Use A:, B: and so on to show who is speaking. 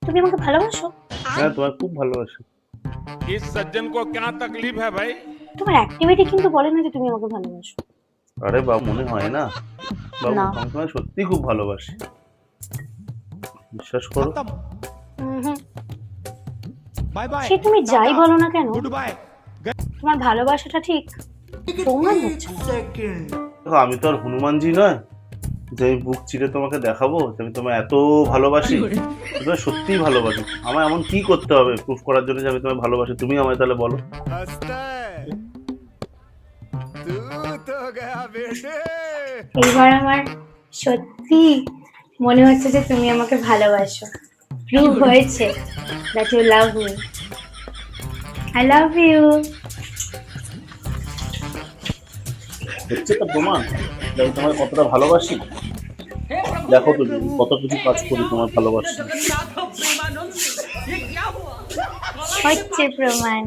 A: তুমি আমাকে ভালোবাসো?
B: হ্যাঁ তোমায় খুব ভালোবাসি।
C: इस सज्जन को क्या तकलीफ है भाई?
A: তোমার অ্যাক্টিভিটি কিন্তু বলে না যে তুমি আমাকে ভালোবাসো।
B: আরে বাবু মনে হয় না বাবু,
A: না।
B: আমি তোমায় সত্যি খুব ভালোবাসি, বিশ্বাস করো।
A: হুম।
D: बाय बाय
A: সে তুমি যাই বলো না কেন,
D: गुड बाय
A: তোমার ভালোবাসাটা ঠিক প্রমাণ হচ্ছে না।
B: দেখো আমি তো আর হনুমানজি নয় যে আমি বুক চিরে তোমাকে দেখাবো যে আমি তোমায় এত ভালোবাসি। তুমি সত্যিই ভালোবাসি, আমায় এমন কি করতে হবে প্রুফ করার জন্য যে আমি তোমায় ভালোবাসি? তুমি আমায় তাহলে বলো।
C: हंसता है तू तो गया बेटे।
A: এইবার আমার সত্যি মনে হচ্ছে যে তুমি আমাকে ভালোবাসো। প্রুভ হয়েছে that you love me. I love you.
B: হচ্ছে তো প্রমাণ যে আমি তোমায় কতটা ভালোবাসি। দেখো তুমি কত কিছু কাজ করি তোমার ভালোবাসি।
A: হচ্ছে প্রমাণ।